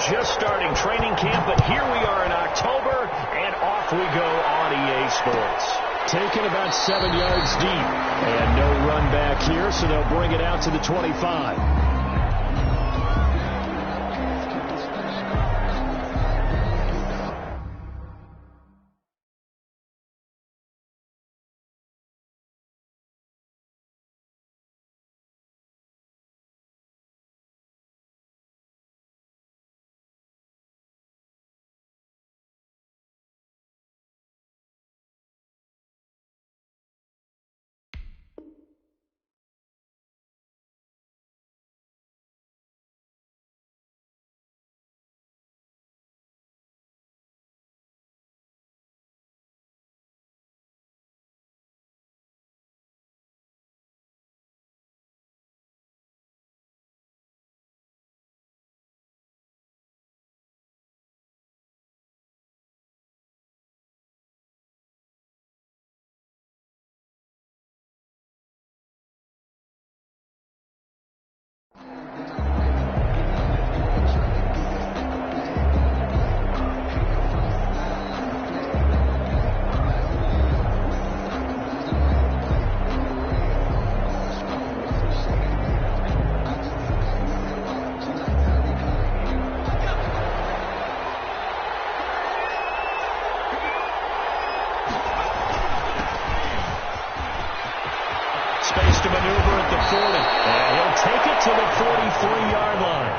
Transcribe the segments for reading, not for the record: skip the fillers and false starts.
just starting training camp, but here we are in October, and off we go on EA Sports. Taken about 7 yards deep, and no run back here, so they'll bring it out to the 25. Space to maneuver at the 40. And he'll take it to the 43-yard line.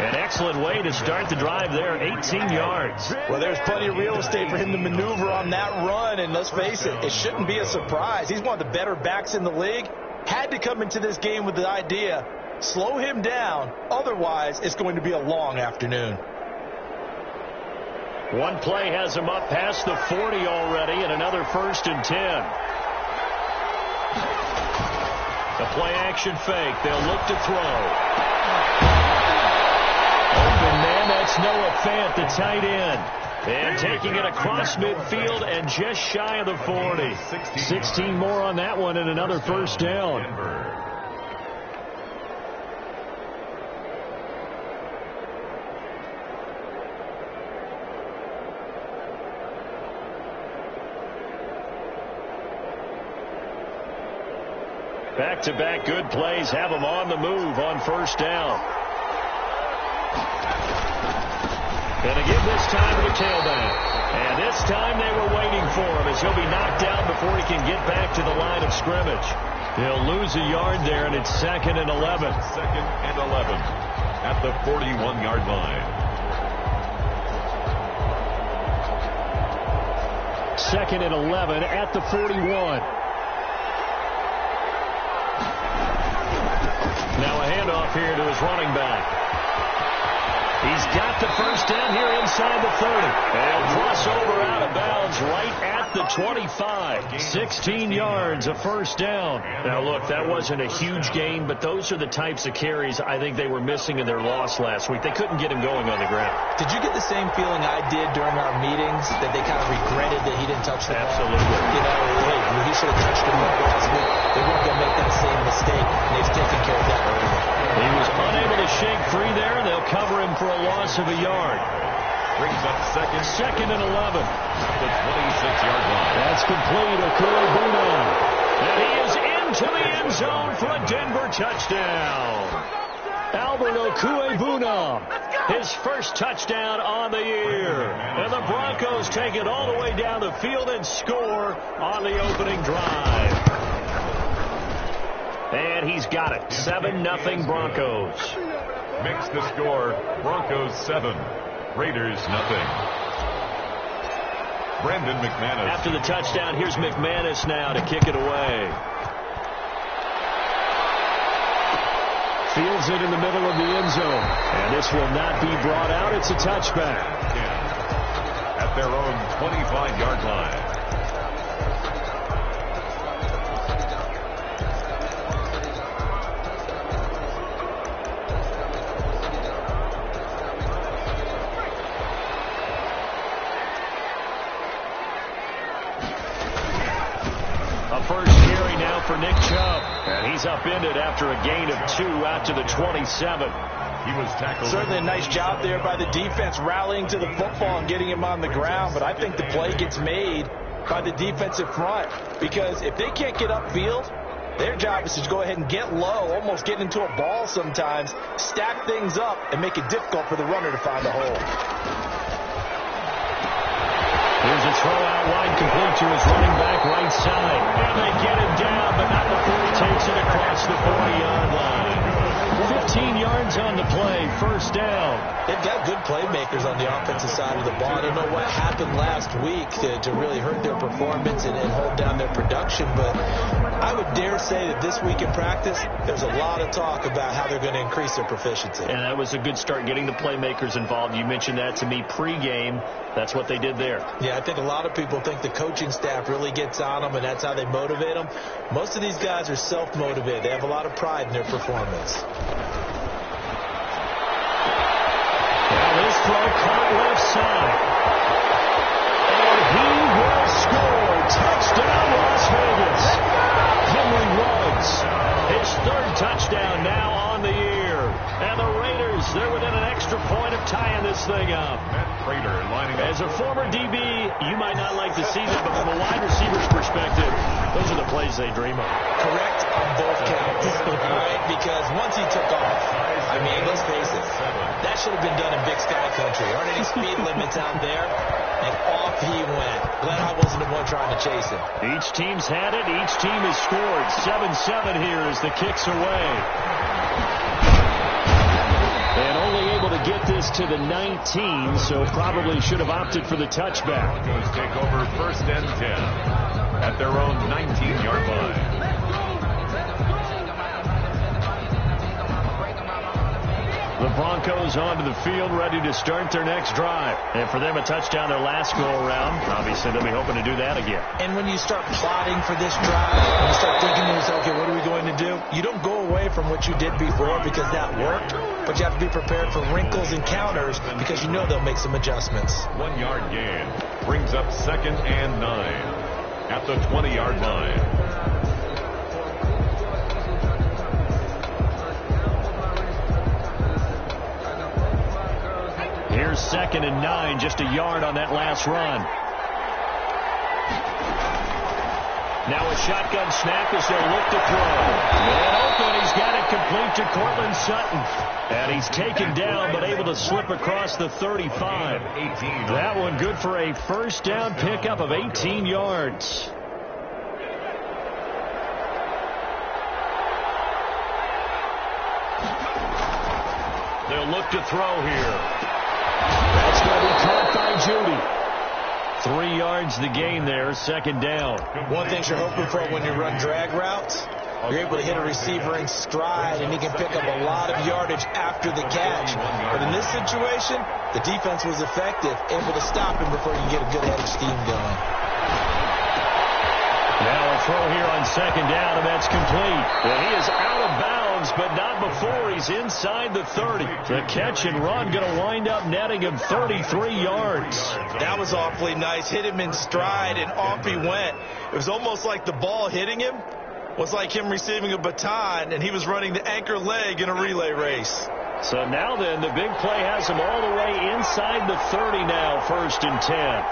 An excellent way to start the drive there, 18 yards. Well, there's plenty of real estate for him to maneuver on that run, and let's face it, it shouldn't be a surprise. He's one of the better backs in the league. Had to come into this game with the idea, slow him down, otherwise it's going to be a long afternoon. One play has him up past the 40 already, and another 1st and 10. The play-action fake. They'll look to throw. Open man, that's Noah Fant, the tight end. And taking it across midfield and just shy of the 40. 16 more on that one and another 1st down. Back-to-back good plays have them on the move on 1st down. And again this time to the tailback. And this time they were waiting for him as he'll be knocked down before he can get back to the line of scrimmage. He'll lose a yard there, and it's 2nd and 11. 2nd and 11 at the 41-yard line. 2nd and 11 at the 41. Now a handoff here to his running back. He's got the 1st down here inside the 30. And he'll cross over out of bounds right at the 25. 16 yards, a 1st down. Now, look, that wasn't a huge gain, but those are the types of carries I think they were missing in their loss last week. They couldn't get him going on the ground. Did you get the same feeling I did during our meetings, that they kind of regretted that he didn't touch the ball? Absolutely. You know, hey, he should have touched the ball last week. They weren't going to make that same mistake, and they've taken care of that early. He was unable to shake free there, and they'll cover him for a loss of a yard. Brings up 2nd and 11. The 26-yard line. That's complete. Okuebuna. And he is into the end zone for a Denver touchdown. Albert Okuebuna. His first touchdown on the year. And the Broncos take it all the way down the field and score on the opening drive. And he's got it. 7-0 Broncos. Makes the score Broncos 7, Raiders 0. Brandon McManus. After the touchdown, here's McManus now to kick it away. Fields it in the middle of the end zone. And this will not be brought out. It's a touchback. At their own 25-yard line. First carry now for Nick Chubb. And he's upended after a gain of 2 out to the 27. He was tackled. Certainly a nice job there by the defense rallying to the football and getting him on the ground, but I think the play gets made by the defensive front, because if they can't get upfield, their job is to go ahead and get low, almost get into a ball sometimes, stack things up, and make it difficult for the runner to find a hole. Here's a throw out wide, complete to his running back right side. And they get him down, but not before he takes it across the 40-yard line. 15 yards on the play, first down. They've got good playmakers on the offensive side of the ball. I don't know what happened last week to really hurt their performance and hold down their production, but I would dare say that this week in practice, there's a lot of talk about how they're going to increase their proficiency. And that was a good start, getting the playmakers involved. You mentioned that to me pregame. That's what they did there. Yeah, I think a lot of people think the coaching staff really gets on them, and that's how they motivate them. Most of these guys are self-motivated. They have a lot of pride in their performance. Now this throw caught left side. And he will score. Touchdown, Las Vegas. Henry Ruggs, his third touchdown now on the year. And the Raiders, they're within an extra point of tying this thing up. As a former DB, you might not like to see that, but from a wide receiver's perspective, those are the plays they dream of. Correct on both counts, right? Because once he took off, I mean, let's face it, that should have been done in Big Sky Country. Aren't any speed limits out there? And off he went. Glad I wasn't the one trying to chase him. Each team's had it. Each team has scored. 7-7 here as the kick's away. And only able to get this to the 19, so probably should have opted for the touchback. Broncos take over first and 10 at their own 19-yard line. The Broncos onto the field, ready to start their next drive. And for them, a touchdown their last go-around. Obviously, they'll be hoping to do that again. And when you start plotting for this drive, when you start thinking to yourself, okay, what are we going to do? You don't go away from what you did before because that worked, but you have to be prepared for wrinkles and counters because you know they'll make some adjustments. 1 yard gain brings up 2nd and 9 at the 20-yard line. Here's 2nd and 9, just a yard on that last run. Now a shotgun snap as they'll look to throw. And open, he's got it complete to Cortland Sutton. And he's taken down, but able to slip across the 35. That one good for a first down pickup of 18 yards. They'll look to throw here. That's going to be caught by Judy. 3 yards the gain there, 2nd down. One thing you're hoping for when you run drag routes, you're able to hit a receiver in stride, and he can pick up a lot of yardage after the catch. But in this situation, the defense was effective, able to stop him before you can get a good head of steam going. Now a throw here on 2nd down, and that's complete. And he is out of bounds, but not before he's inside the 30. The catch and run going to wind up netting him 33 yards. That was awfully nice. Hit him in stride, and off he went. It was almost like the ball hitting him was like him receiving a baton, and he was running the anchor leg in a relay race. So now then, the big play has him all the way inside the 30 now, 1st and 10.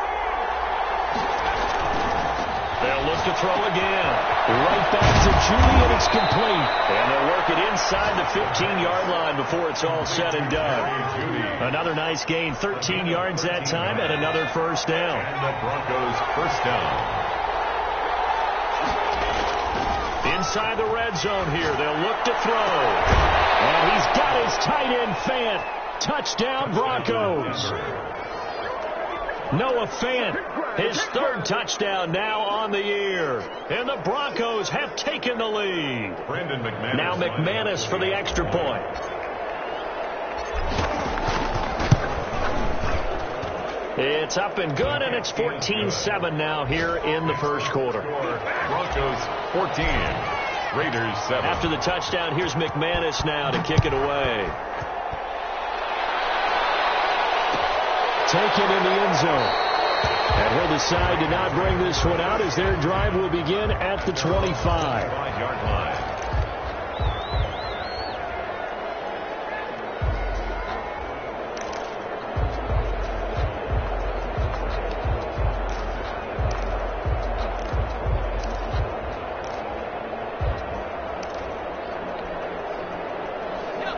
They'll look to throw again. Right back to Judy, and it's complete. And they'll work it inside the 15-yard line before it's all said and done. Another nice gain, 13 yards that time, and another first down. And the Broncos first down. Inside the red zone here, they'll look to throw. And he's got his tight end, Fant. Touchdown, Broncos. Noah Fant, his 3rd touchdown now on the year. And the Broncos have taken the lead. Now McManus for the extra point. It's up and good, and it's 14-7 now here in the first quarter. Broncos 14, Raiders 7. After the touchdown, here's McManus now to kick it away. Taken in the end zone. And he'll decide to not bring this one out as their drive will begin at the 25. 5-yard line.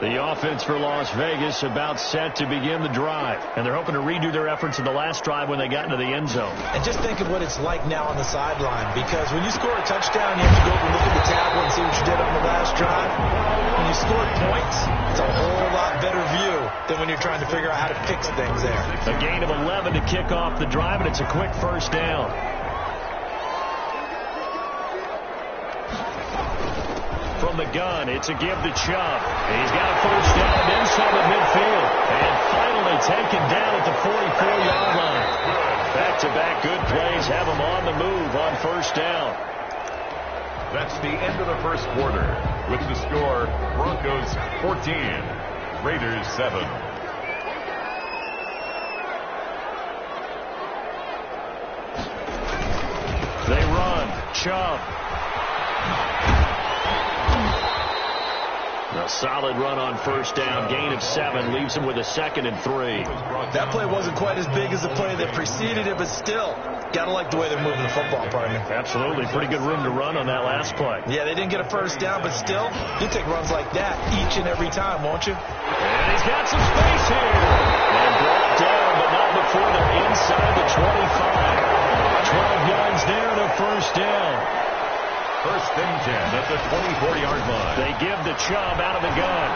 The offense for Las Vegas about set to begin the drive. And they're hoping to redo their efforts in the last drive when they got into the end zone. And just think of what it's like now on the sideline. Because when you score a touchdown, you have to go over and look at the tablet and see what you did on the last drive. When you score points, it's a whole lot better view than when you're trying to figure out how to fix things there. A gain of 11 to kick off the drive, and it's a quick first down. From the gun, it's a give to Chubb. He's got a first down and then some at midfield. And finally taken down at the 44-yard line. Back-to-back good plays have him on the move on first down. That's the end of the first quarter. With the score, Broncos 14, Raiders 7. They run. Chubb. A solid run on first down. Gain of 7 leaves him with a 2nd and 3. That play wasn't quite as big as the play that preceded it, but still, got to like the way they're moving the football, partner. Absolutely. Pretty good room to run on that last play. Yeah, they didn't get a first down, but still, you take runs like that each and every time, won't you? And he's got some space here. And brought down, but not before they're inside the 25. 12 yards there and a first down. First and 10 at the 24-yard line. They give the Chubb out of the gun.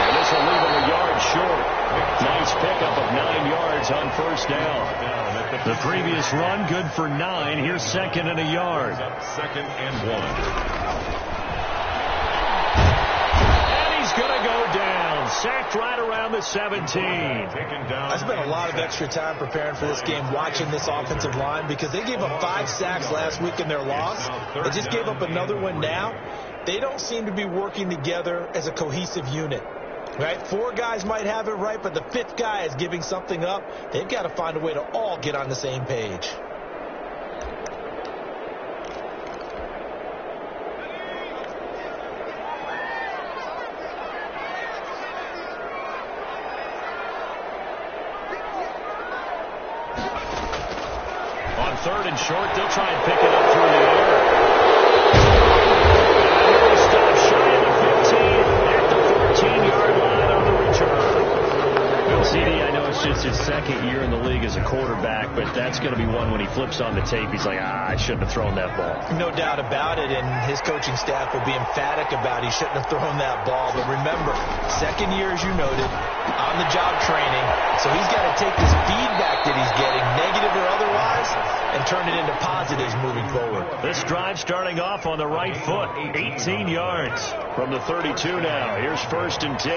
And this will leave him a yard short. Nice pickup of 9 yards on first down. The previous run, good for 9. Here's 2nd and a yard. Second and 1. Going to go down. Sacked right around the 17. I spent a lot of extra time preparing for this game, watching this offensive line, because they gave up 5 sacks last week in their loss. They just gave up another one now. They don't seem to be working together as a cohesive unit. Right? 4 guys might have it right, but the 5th guy is giving something up. They've got to find a way to all get on the same page. Third and short, they'll try and pick it up through the air. Stop shy of the 15 at the 14-yard line on the return. Well, CD, I know it's just his 2nd year in the league as a quarterback, but that's going to be one when he flips on the tape. He's like, I shouldn't have thrown that ball. No doubt about it, and his coaching staff will be emphatic about he shouldn't have thrown that ball. But remember, 2nd year, as you noted, on-the-job training, so he's got to take this feedback that he's getting, negative or otherwise, and turn it into positives moving forward. This drive starting off on the right foot. 18 yards from the 32 now. Here's 1st and 10.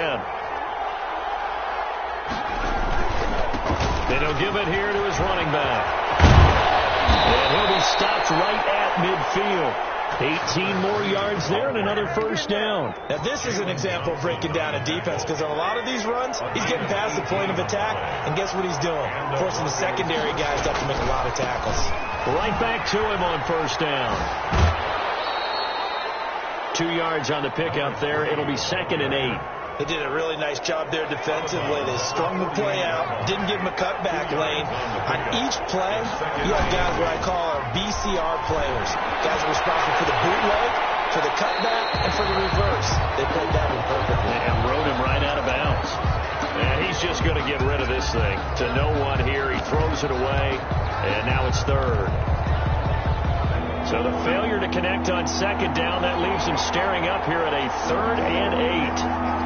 Then he'll give it here to his running back. And he'll be stopped right at midfield. 18 more yards there and another first down. Now, this is an example of breaking down a defense, because on a lot of these runs, he's getting past the point of attack, and guess what he's doing? Forcing the secondary guys to have to make a lot of tackles. Right back to him on first down. 2 yards on the pick out there. It'll be 2nd and 8. They did a really nice job there defensively. They strung the play out, didn't give him a cutback lane. On each play, you have guys what I call our BCR players. Guys responsible for the bootleg, for the cutback, and for the reverse. They played that one perfectly. And rode him right out of bounds. And he's just going to get rid of this thing. To no one here, he throws it away, and now it's 3rd. So the failure to connect on 2nd down, that leaves him staring up here at a 3rd and 8.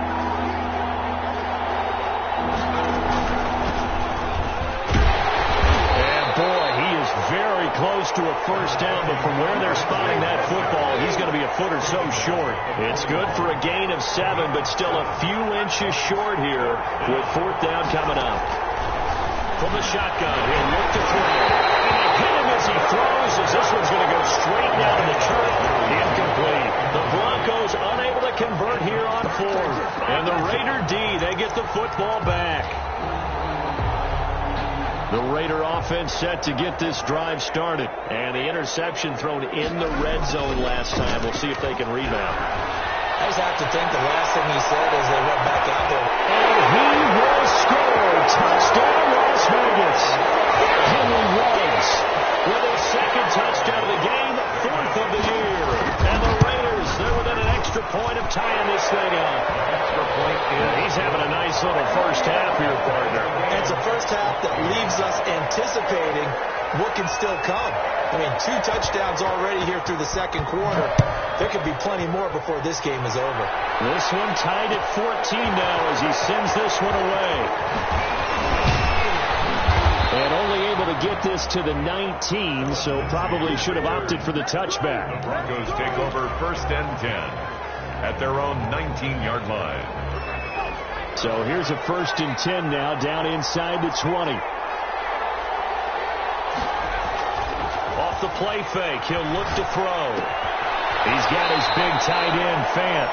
Very close to a first down, but from where they're spotting that football, he's going to be a foot or so short. It's good for a gain of 7, but still a few inches short here with 4th down coming up. From the shotgun, he'll look to throw. And they hit him as he throws, as this one's going to go straight down to the turf. Incomplete. The Broncos unable to convert here on 4th. And the Raider D, they get the football back. The Raider offense set to get this drive started. And the interception thrown in the red zone last time. We'll see if they can rebound. I just have to think the last thing he said as they went back out there. And he will score. Touchdown, Las Vegas. Henry Ruggs with his 2nd touchdown of the game, 4th of the year. And the Raiders, they're within an extra point of tying this thing up. first half here, partner. And it's a first half that leaves us anticipating what can still come. I mean, 2 touchdowns already here through the second quarter. There could be plenty more before this game is over. This one tied at 14 now as he sends this one away. And only able to get this to the 19, so probably should have opted for the touchback. The Broncos take over 1st and 10 at their own 19-yard line. So here's a 1st and 10 now down inside the 20. Off the play fake, he'll look to throw. He's got his big tight end, Fant.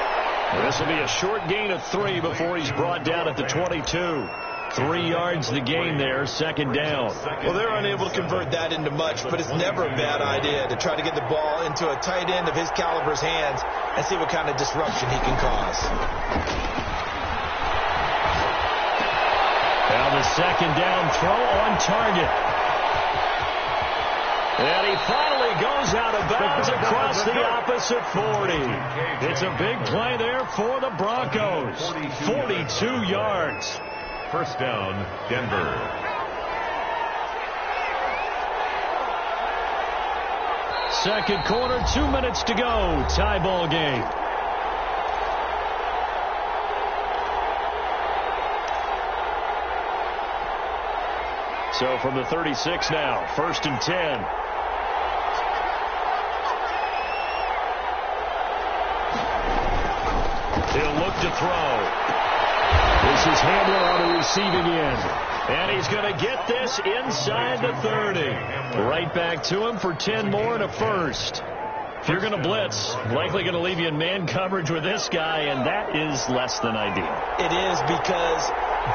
This will be a short gain of 3 before he's brought down at the 22. 3 yards the gain there, 2nd down. Well, they're unable to convert that into much, but it's never a bad idea to try to get the ball into a tight end of his caliber's hands and see what kind of disruption he can cause. Now the 2nd down throw on target. And he finally goes out of bounds across the opposite 40. It's a big play there for the Broncos. 42 yards. 1st down, Denver. Second quarter, 2 minutes to go. Tie ball game. So from the 36 now, 1st and 10. He'll look to throw. This is Handler on the receiving end. And he's going to get this inside the 30. Right back to him for 10 more and a 1st. If you're going to blitz, likely going to leave you in man coverage with this guy, and that is less than ideal. It is, because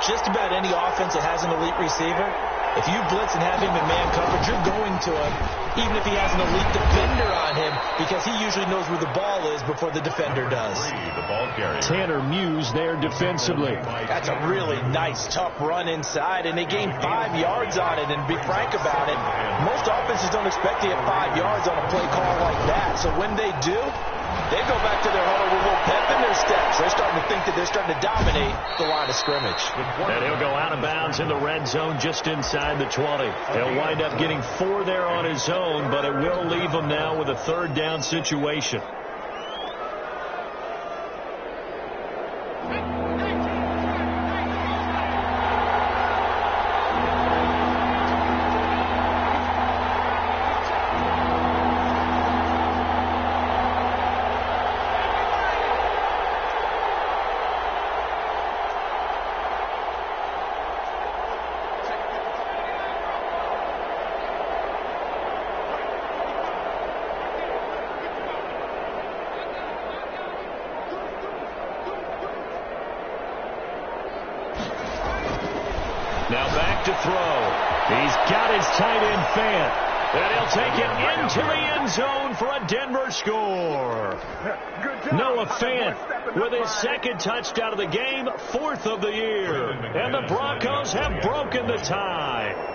just about any offense that has an elite receiver, if you blitz and have him in man coverage, you're going to him, even if he has an elite defender on him, because he usually knows where the ball is before the defender does. The ball carrier. Tanner Muse there defensively. That's a really nice, tough run inside, and they gained 5 yards on it. And to be frank about it, most offenses don't expect to get 5 yards on a play call like that. So when they do, they go back to their huddle with a little pep in their steps. They're starting to think that they're starting to dominate the line of scrimmage. And he'll go out of bounds in the red zone just inside the 20. He'll wind up getting 4 there on his own, but it will leave him now with a 3rd down situation. Now back to throw. He's got his tight end, Fant. And he'll take it into the end zone for a Denver score. Noah Fant with his 2nd touchdown of the game, 4th of the year. And the Broncos have broken the tie.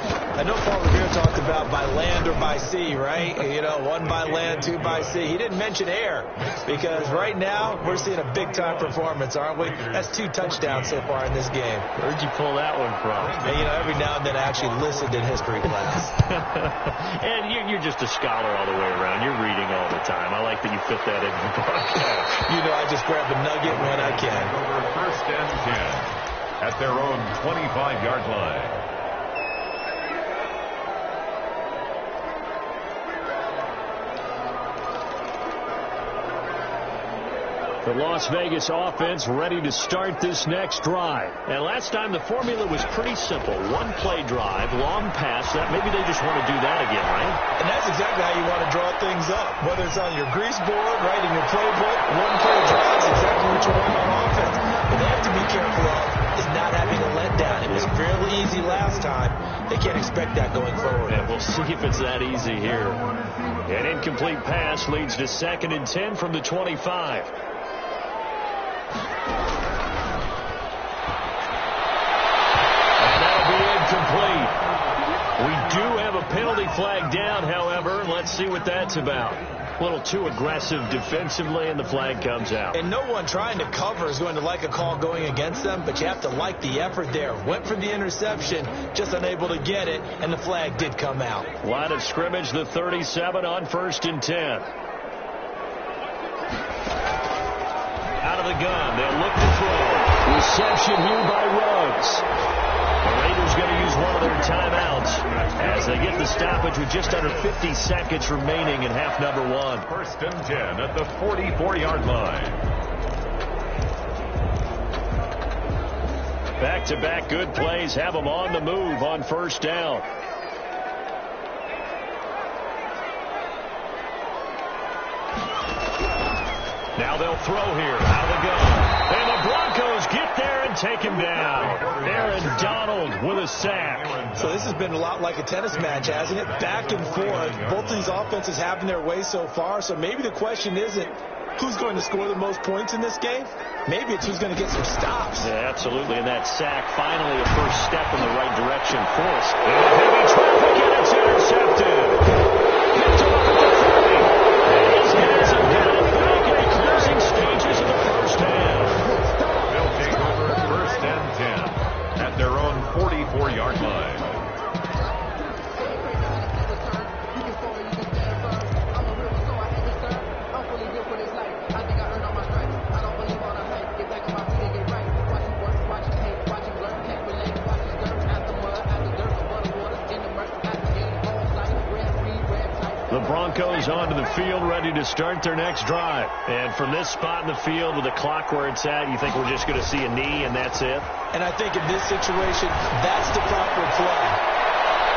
I know Paul Revere talked about by land or by sea, right? You know, 1 by land, 2 by sea. He didn't mention air, because right now we're seeing a big-time performance, aren't we? That's 2 touchdowns so far in this game. Where'd you pull that one from? And, you know, every now and then I actually listened in history class. And you're just a scholar all the way around. You're reading all the time. I like that you fit that in the book. You know, I just grab a nugget when I can. Over 1st and 10 at their own 25-yard line. The Las Vegas offense ready to start this next drive. And last time the formula was pretty simple. 1-play drive, long pass. That maybe they just want to do that again, right? And that's exactly how you want to draw things up. Whether it's on your grease board, right, in your playbook, 1-play drive is exactly what you want on offense. What they have to be careful of is not having a letdown. It was fairly easy last time. They can't expect that going forward. And we'll see if it's that easy here. An incomplete pass leads to 2nd and 10 from the 25. We do have a penalty flag down, however. Let's see what that's about. A little too aggressive defensively, and the flag comes out. And no one trying to cover is going to like a call going against them, but you have to like the effort there. Went for the interception, just unable to get it, and the flag did come out. Line of scrimmage, the 37 on 1st and 10. Out of the gun, they'll look to throw. Reception here by Ruggs. The Raiders going to use one of their timeouts as they get the stoppage with just under 50 seconds remaining in half number 1. 1st and 10 at the 44-yard line. Back-to-back good plays have them on the move on 1st down. Now they'll throw here out of the gun. And the Broncos get there and take him down. Aaron Donald with a sack. So this has been a lot like a tennis match, hasn't it? Back and forth. Both of these offenses having their way so far. So maybe the question isn't who's going to score the most points in this game. Maybe it's who's going to get some stops. Yeah, absolutely. And that sack, finally a first step in the right direction for us. Heavy traffic, and it's intercepted. Picked off at the 30. And these guys have got it back in the closing stages of the first half. They'll take over 1st and 10 at their own 44-yard line. The Broncos onto the field, ready to start their next drive. And from this spot in the field with the clock where it's at, you think we're just going to see a knee and that's it? And I think in this situation, that's the proper play.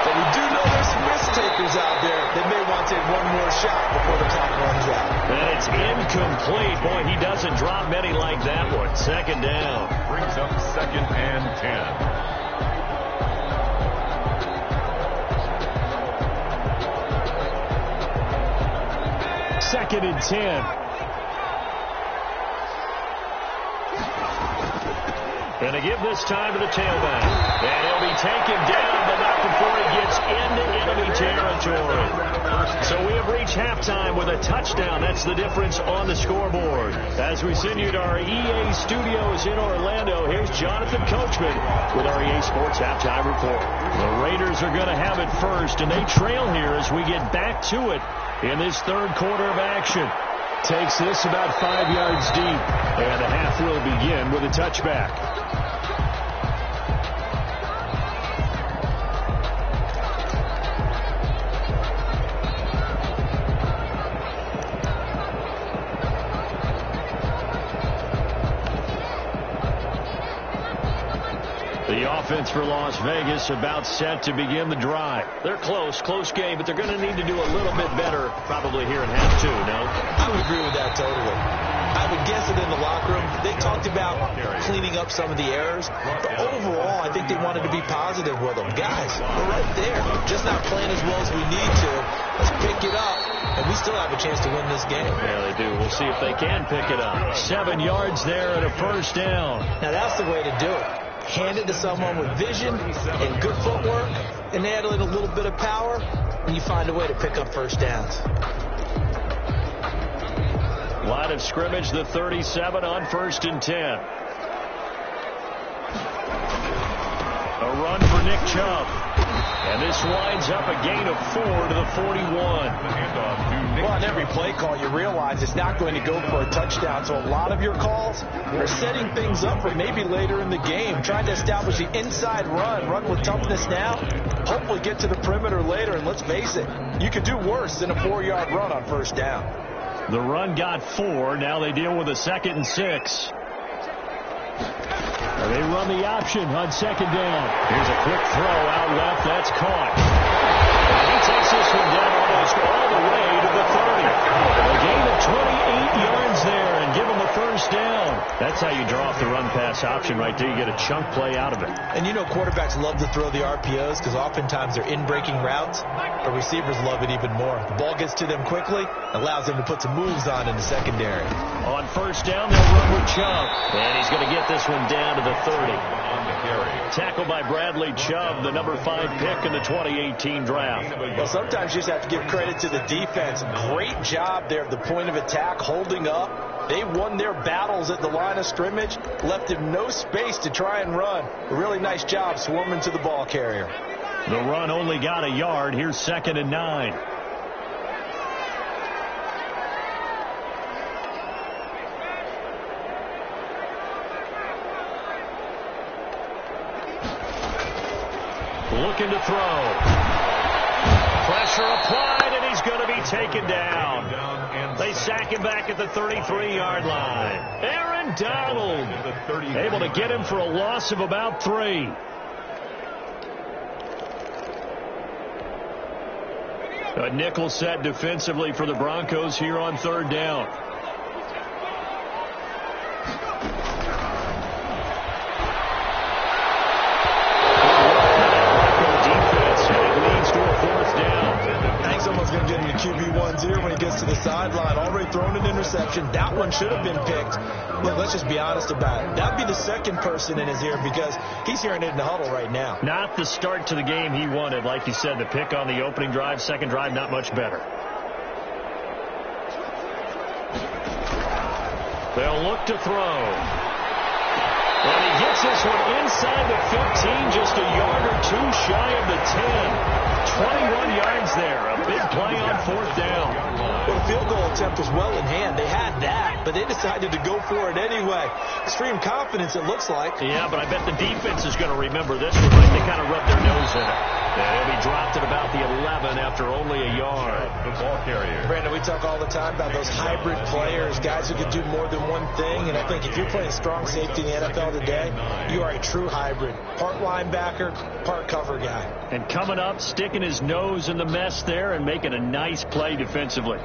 But we do know there's some risk takers out there that may want to take one more shot before the clock runs out. And it's incomplete. Boy, he doesn't drop many like that one. 2nd down. Brings up 2nd and 10. 2nd and 10. And to give this time to the tailback. And he'll be taken down, but not before he gets into enemy territory. So we have reached halftime with a touchdown. That's the difference on the scoreboard. As we send you to our EA studios in Orlando, here's Jonathan Coachman with our EA Sports Halftime Report. The Raiders are going to have it first, and they trail here as we get back to it in this 3rd quarter of action. Takes this about 5 yards deep, and the half will begin with a touchback. The offense for Las Vegas about set to begin the drive. They're close game, but they're going to need to do a little bit better probably here in half 2, no? I would agree with that totally. I would guess that in the locker room, they talked about cleaning up some of the errors, but overall, I think they wanted to be positive with them. Guys, we're right there. Just not playing as well as we need to. Let's pick it up, and we still have a chance to win this game. Yeah, they do. We'll see if they can pick it up. 7 yards there and a 1st down. Now, that's the way to do it. Hand it to someone with vision and good footwork, and add in a little bit of power, and you find a way to pick up 1st downs. Line of scrimmage, the 37 on 1st and 10. A run for Nick Chubb. And this winds up a gain of 4 to the 41. Well, on every play call, you realize it's not going to go for a touchdown. So a lot of your calls are setting things up for maybe later in the game, trying to establish the inside run with toughness now, hopefully get to the perimeter later. And let's face it, you could do worse than a 4-yard run on 1st down. The run got 4. Now they deal with a 2nd and 6. They run the option on 2nd down. Here's a quick throw out left. That's caught. And he takes this one down almost all the way to the 30. A gain of 28 yards there, and given the the first down. That's how you draw off the run-pass option right there. You get a chunk play out of it. And you know quarterbacks love to throw the RPOs because oftentimes they're in-breaking routes, but receivers love it even more. The ball gets to them quickly, allows them to put some moves on in the secondary. On first down, they'll run with Chubb. And he's going to get this one down to the 30. Tackled by Bradley Chubb, the number 5 pick in the 2018 draft. Well, sometimes you just have to give credit to the defense. Great job there at the point of attack, holding up. They won their battles at the line of scrimmage, left him no space to try and run. A really nice job swarming to the ball carrier. The run only got a yard. Here's 2nd and 9. Looking to throw. Pressure applied, and he's going to be taken down. They sack him back at the 33-yard line. Aaron Donald able to get him for a loss of about 3. A nickel set defensively for the Broncos here on 3rd down. QB1-0 when he gets to the sideline. Already thrown an interception. That one should have been picked. Look, let's just be honest about it. That'd be the second person in his ear because he's hearing it in the huddle right now. Not the start to the game he wanted. Like you said, the pick on the opening drive, second drive, not much better. They'll look to throw. And he gets this one inside the 15, just a yard or 2 shy of the 10. 21 yards there. A big play on 4th down. Well, the field goal attempt was well in hand. They had that, but they decided to go for it anyway. Extreme confidence, it looks like. Yeah, but I bet the defense is going to remember this one, right? They kind of rubbed their nose in it. And he dropped at about the 11 after only a yard. The ball carrier. Brandon, we talk all the time about those hybrid players, guys who can do more than one thing. And I think if you're playing strong safety in the NFL today, you are a true hybrid. Part linebacker, part cover guy. And coming up, sticking his nose in the mess there and making a nice play defensively.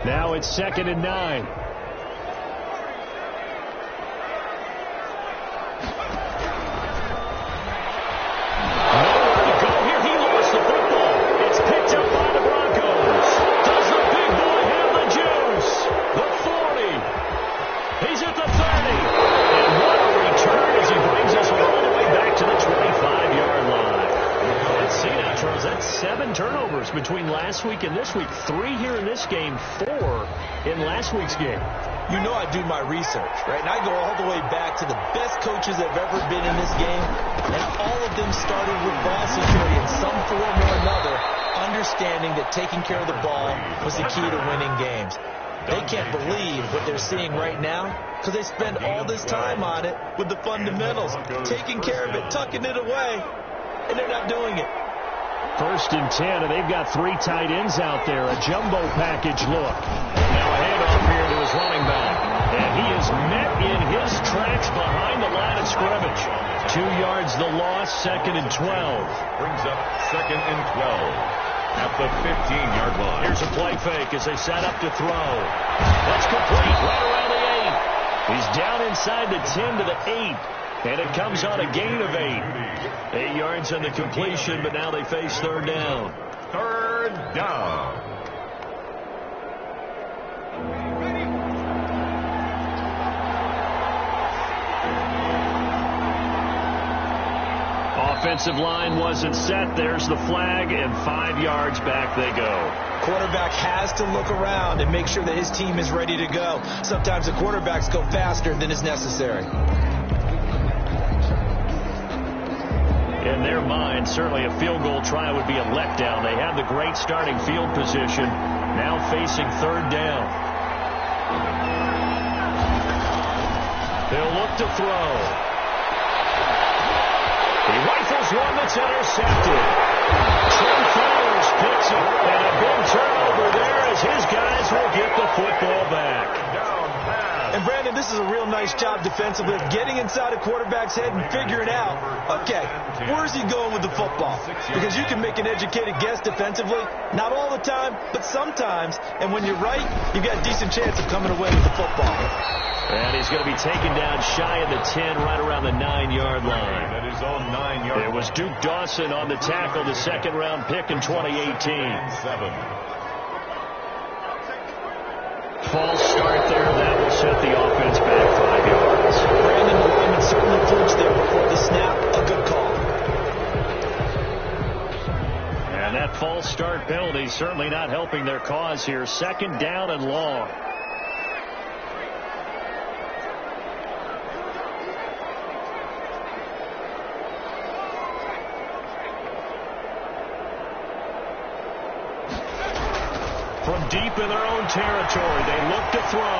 Now it's 2nd and 9. Between last week and this week, 3 here in this game, 4 in last week's game. You know I do my research, right? And I go all the way back to the best coaches that have ever been in this game, and all of them started with ball security in some form or another, understanding that taking care of the ball was the key to winning games. They can't believe what they're seeing right now because they spend all this time on it with the fundamentals, taking care of it, tucking it away, and they're not doing it. 1st and 10, and they've got 3 tight ends out there. A jumbo package look. Now a handoff here to his running back. And he is met in his tracks behind the line of scrimmage. 2 yards the loss, 2nd and 12. Brings up 2nd and 12 at the 15-yard line. Here's a play fake as they set up to throw. That's complete right around the 8. He's down inside the 10 to the 8. And it comes on a gain of 8. 8 yards on the completion, but now they face 3rd down. 3rd down. Offensive line wasn't set. There's the flag, and 5 yards back they go. Quarterback has to look around and make sure that his team is ready to go. Sometimes the quarterbacks go faster than is necessary. In their mind, certainly a field goal try would be a letdown. They have the great starting field position, now facing 3rd down. They'll look to throw. He rifles one that's intercepted. Trey Flowers picks it, and a big turnover there as his guys will get the football back. And Brandon, this this is a real nice job defensively of getting inside a quarterback's head and figuring out, okay, where's he going with the football? Because you can make an educated guess defensively, not all the time, but sometimes. And when you're right, you've got a decent chance of coming away with the football. And he's going to be taken down shy of the 10, right around the 9-yard line. At his own 9-yard line. It was Duke Dawson on the tackle, the second-round pick in 2018. False start there. That will set the offense back 5 yards. Brandon, the lineman certainly flinched there before the snap. A good call. And that false start penalty certainly not helping their cause here. Second down and long. From deep in their own territory, they look to throw.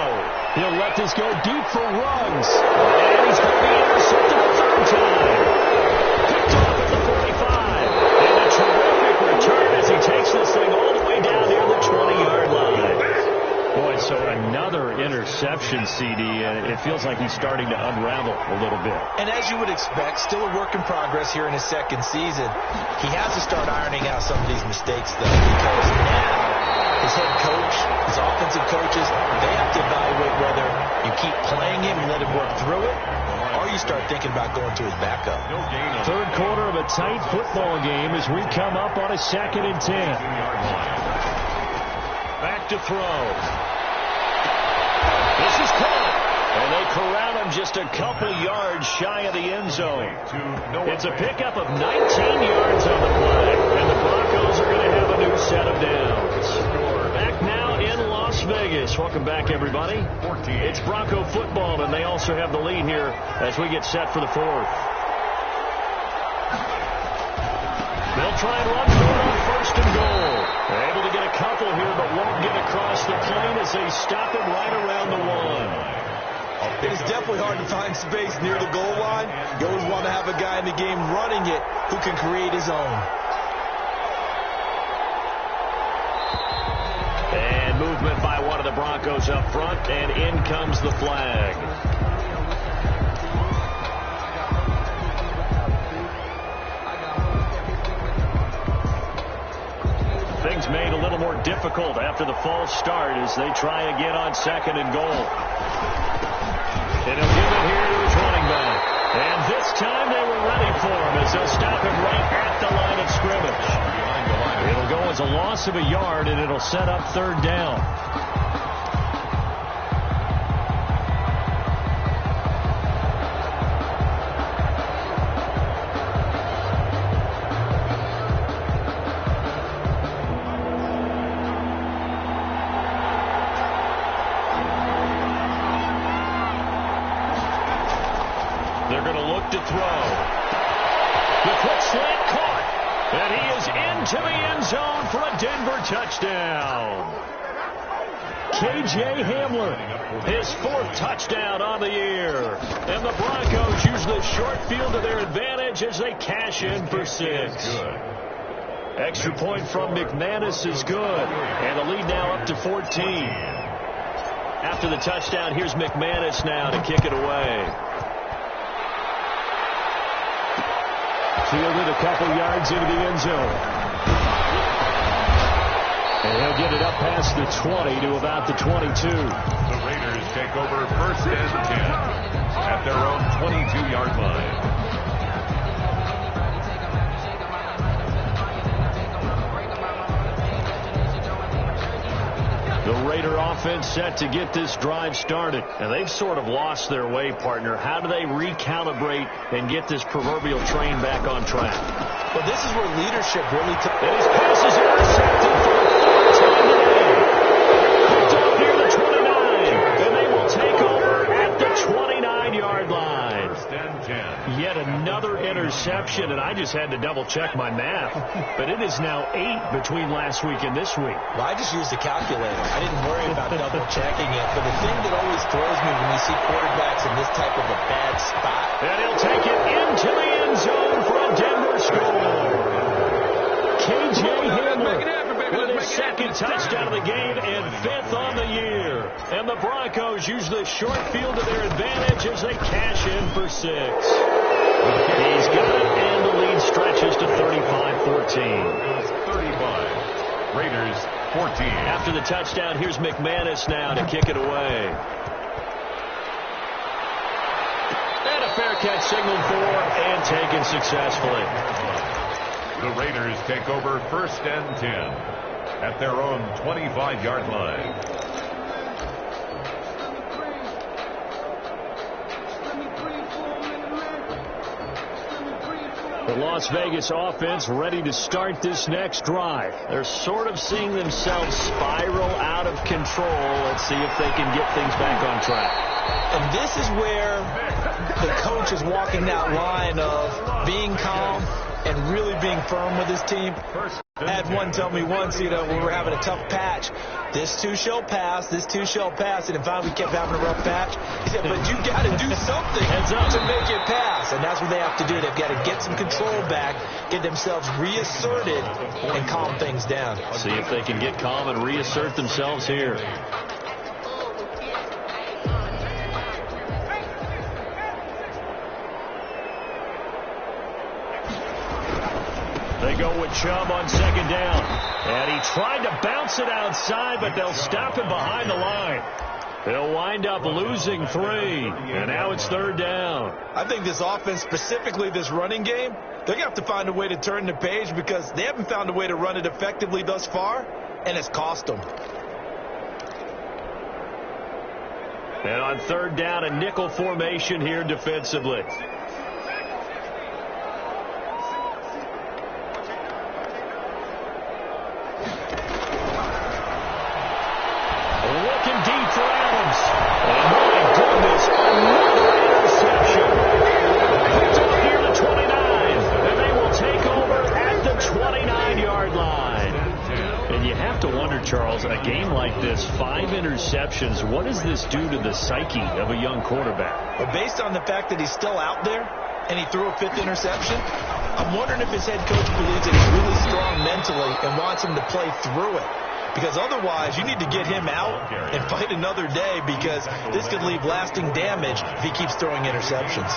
He'll let this go deep for Ruggs. And he's going to be intercepted a third time. Picked off at the 45. And a terrific return as he takes this thing all the way down near the 20-yard line. Boy, so another interception, CD, and it feels like he's starting to unravel a little bit. And as you would expect, still a work in progress here in his second season. He has to start ironing out some of these mistakes, though, because now his head coach, his offensive coaches, they have to evaluate whether you keep playing him and let him work through it, or you start thinking about going to his backup. Third quarter of a tight football game as we come up on a 2nd and 10. Back to throw. This is caught. And they corral him just a couple yards shy of the end zone. It's a pickup of 19 yards on the play. And the Broncos are going to have a new set of downs. Back now in Las Vegas. Welcome back, everybody. It's Bronco football, and they also have the lead here as we get set for the fourth. They'll try and run for it on 1st and goal. They're able to get a couple here, but won't get across the plane as they stop him right around the 1. It is definitely hard to find space near the goal line. You always want to have a guy in the game running it who can create his own. And movement by one of the Broncos up front, and in comes the flag. Things made a little more difficult after the false start as they try again on 2nd and goal. And he'll give it here to his running back. And this time they were ready for him as they'll stop him right at the line of scrimmage. It'll go as a loss of a yard, and it'll set up 3rd down. They're going to look to throw. The quick slant caught. And he is into the end zone for a Denver touchdown. K.J. Hamler, his 4th touchdown on the year. And the Broncos use the short field to their advantage as they cash in for 6. Extra point from McManus is good. And the lead now up to 14. After the touchdown, here's McManus now to kick it away. Fielded a couple yards into the end zone. And he'll get it up past the 20 to about the 22. The Raiders take over 1st and 10 at their own 22-yard line. The Raider offense set to get this drive started. And they've sort of lost their way, partner. How do they recalibrate and get this proverbial train back on track? Well, this is where leadership really took. And his pass is intercepted for the 4th time today. Picked up near the 29. And they will take over at the 29-yard line. 1st and 10. Yet another interception, and I just had to double-check my math. But it is now 8 between last week and this week. Well, I just used a calculator. I didn't worry about double-checking it. But the thing that always throws me when you see quarterbacks in this type of a bad spot. And he'll take it into the end zone for a Denver score. K.J. Hamler with his 2nd touchdown of the game and 5th on the year. And the Broncos use the short field to their advantage as they cash in for 6. He's got it, and the lead stretches to 35-14. 35. Raiders 14. After the touchdown, here's McManus now to kick it away. And a fair catch signaled for and taken successfully. The Raiders take over 1st and 10 at their own 25-yard line. The Las Vegas offense ready to start this next drive. They're sort of seeing themselves spiral out of control. Let's see if they can get things back on track. And this is where the coach is walking that line of being calm and really being firm with his team. I had one tell me once, when we were having a tough patch, this too shall pass, this too shall pass, and finally we kept having a rough patch. He said, but you got to do something to make it pass, and that's what they have to do. They've got to get some control back, get themselves reasserted, and calm things down. See if they can get calm and reassert themselves here. They go with Chubb on 2nd down. And he tried to bounce it outside, but they'll stop him behind the line. They'll wind up losing 3. And now it's 3rd down. I think this offense, specifically this running game, they're going to have to find a way to turn the page because they haven't found a way to run it effectively thus far, and it's cost them. And on 3rd down, a nickel formation here defensively. Looking deep for Adams. And my goodness, another interception. Picked up near the 29. And they will take over at the 29-yard line. And you have to wonder, Charles, a game like this, 5 interceptions, what does this do to the psyche of a young quarterback? But based on the fact that he's still out there and he threw a 5th interception, I'm wondering if his head coach believes that he's really strong mentally and wants him to play through it. Because otherwise, you need to get him out and fight another day because this could leave lasting damage if he keeps throwing interceptions.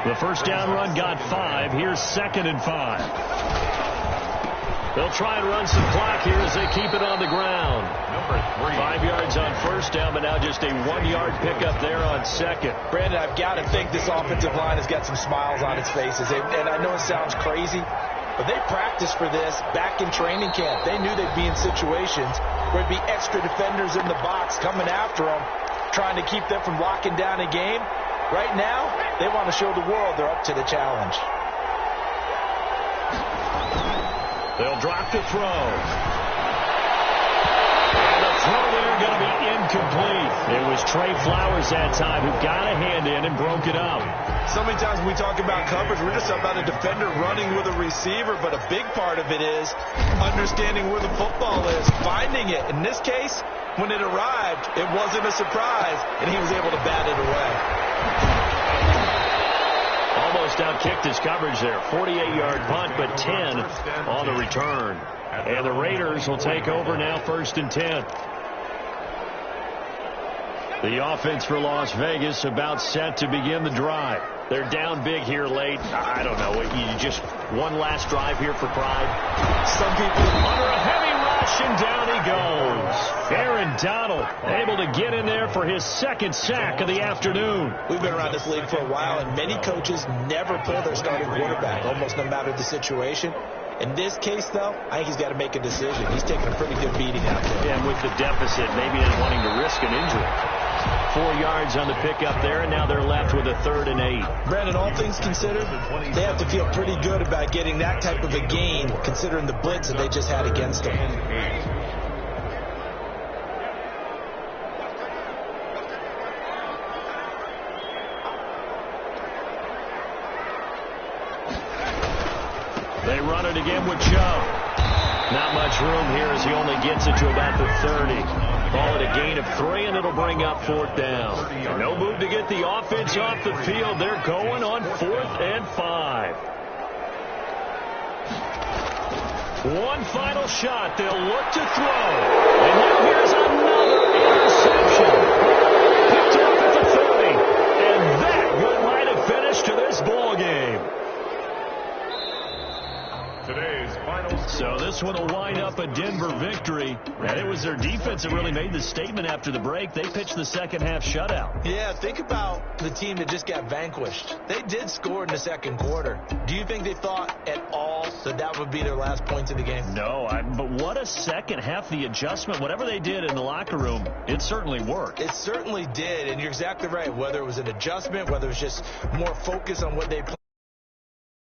The first down run got 5. Here's 2nd and 5. They'll try and run some clock here as they keep it on the ground. Number 3. 5 yards on 1st down, but now just a 1-yard pickup there on 2nd. Brandon, I've got to think this offensive line has got some smiles on its faces. And I know it sounds crazy, but they practiced for this back in training camp. They knew they'd be in situations where there'd be extra defenders in the box coming after them, trying to keep them from locking down a game. Right now, they want to show the world they're up to the challenge. They'll drop the throw. And the throw there going to be incomplete. It was Trey Flowers that time who got a hand in and broke it up. So many times when we talk about coverage, we're just about a defender running with a receiver, but a big part of it is understanding where the football is, finding it. In this case, when it arrived, it wasn't a surprise, and he was able to bat it away. Almost outkicked his coverage there. 48-yard punt, but 10 on the return. And the Raiders will take over now 1st and 10. The offense for Las Vegas about set to begin the drive. They're down big here late. I don't know. You just one last drive here for pride. Some people under a heavy rush, and down he goes. Aaron Donald able to get in there for his 2nd sack of the afternoon. We've been around this league for a while, and many coaches never pull their starting quarterback, almost no matter the situation. In this case, though, I think he's got to make a decision. He's taking a pretty good beating out there. Yeah, and with the deficit, maybe not wanting to risk an injury. 4 yards on the pickup there, and now they're left with a 3rd and 8. Brandon, all things considered, they have to feel pretty good about getting that type of a gain, considering the blitz that they just had against them. They run it again with Chubb. Not much room here as he only gets it to about the 30. Call it a gain of 3, and it'll bring up 4th down. No move to get the offense off the field. They're going on 4th and 5. One final shot. They'll look to throw. And now here's another interception. a Denver victory. And it was their defense that really made the statement after the break. They pitched the second half shutout. Yeah, think about the team that just got vanquished. They did score in the second quarter. Do you think they thought at all that that would be their last points of the game? No, but what a second half. The adjustment, whatever they did in the locker room, it certainly worked. It certainly did, and you're exactly right. Whether it was an adjustment, whether it was just more focus on what they played.